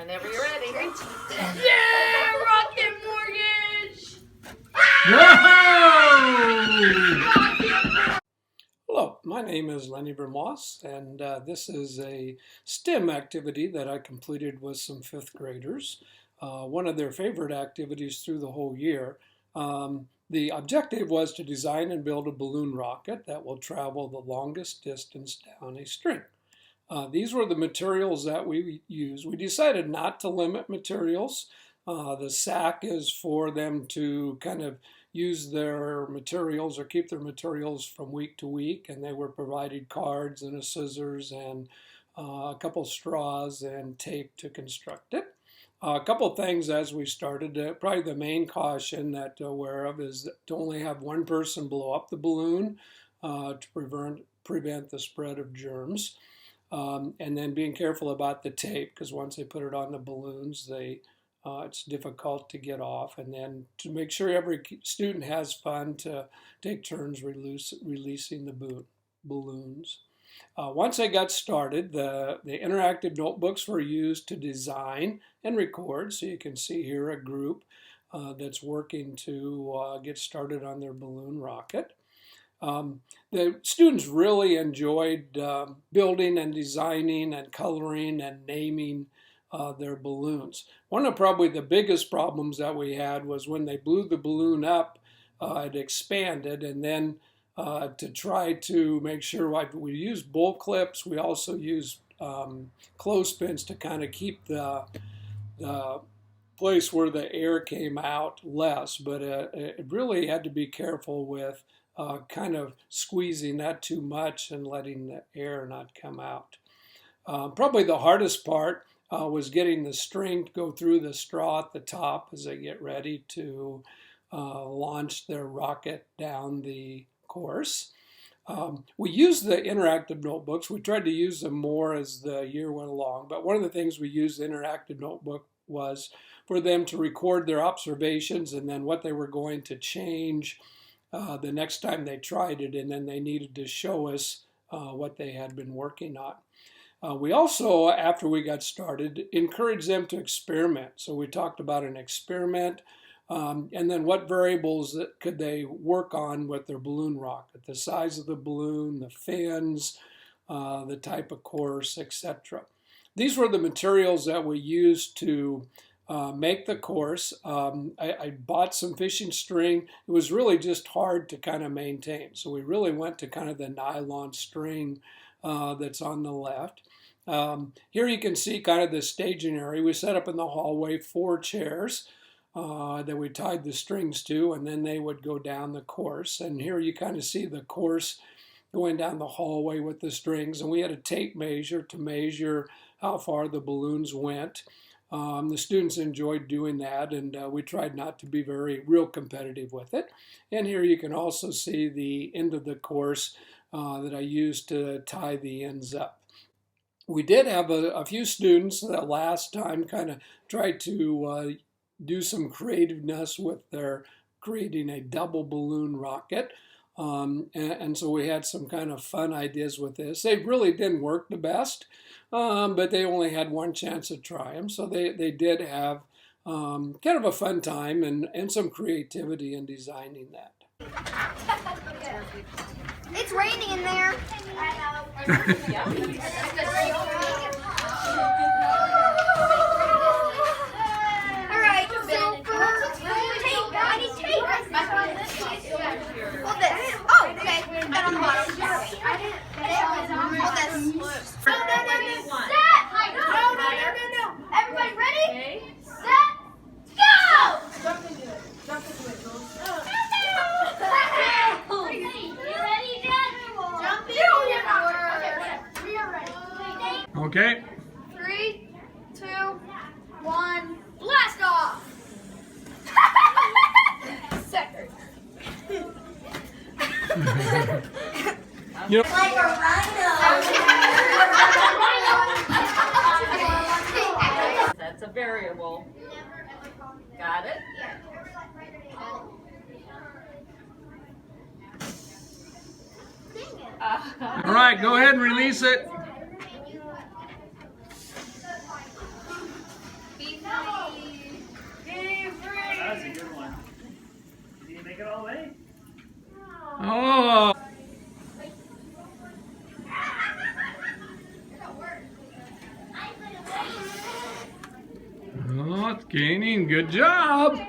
Whenever you're ready. Yeah, Rocket Mortgage! Hello, my name is Lenny Vermoss, and this is a STEM activity that I completed with some fifth graders. One of their favorite activities through the whole year. The objective was to design and build a balloon rocket that will travel the longest distance down a string. These were the materials that we used. We decided not to limit materials. The SAC is for them to kind of use their materials or keep their materials from week to week, and they were provided cards and a scissors and a couple straws and tape to construct it. A couple things as we started. Probably the main caution that to aware of is to only have one person blow up the balloon to prevent the spread of germs. And then being careful about the tape, because once they put it on the balloons, it's difficult to get off. And then to make sure every student has fun, to take turns releasing the balloons. Once I got started, the interactive notebooks were used to design and record. So you can see here a group that's working to get started on their balloon rocket. The students really enjoyed building and designing and coloring and naming their balloons. One of probably the biggest problems that we had was when they blew the balloon up, it expanded, and then to try to make sure we used bull clips, we also used clothespins to kind of keep the place where the air came out less, but it really had to be careful with kind of squeezing that too much and letting the air not come out. Probably the hardest part was getting the string to go through the straw at the top as they get ready to launch their rocket down the course. We used the interactive notebooks. We tried to use them more as the year went along, but one of the things we used the interactive notebook was for them to record their observations and then what they were going to change the next time they tried it, and then they needed to show us what they had been working on. We also, after we got started, encouraged them to experiment. So we talked about an experiment, and then what variables could they work on with their balloon rocket, the size of the balloon, the fins, the type of course, etc. These were the materials that we used to make the course. I bought some fishing string. It was really just hard to kind of maintain. So we really went to kind of the nylon string that's on the left. Here you can see kind of the staging area. We set up in the hallway 4 chairs that we tied the strings to, and then they would go down the course. And here you kind of see the course going down the hallway with the strings. And we had a tape measure to measure how far the balloons went. The students enjoyed doing that, and we tried not to be real competitive with it. And here you can also see the end of the course that I used to tie the ends up. We did have a few students that last time kind of tried to do some creativeness with their creating a double balloon rocket. And so we had some kind of fun ideas with this. They really didn't work the best, but they only had one chance to try them. So they did have kind of a fun time and some creativity in designing that. It's raining in there. Alright, so tape. I need tape. Hold this. Oh, okay. Put that on the bottom. Hold this. No. Everybody ready? Set. Go! Jump into it. Okay. 3, 2, 1, blast off! Sucker. You know, Like a rhino. That's a variable. Got it? all right, go ahead and release it. Oh, it's gaining. Good job.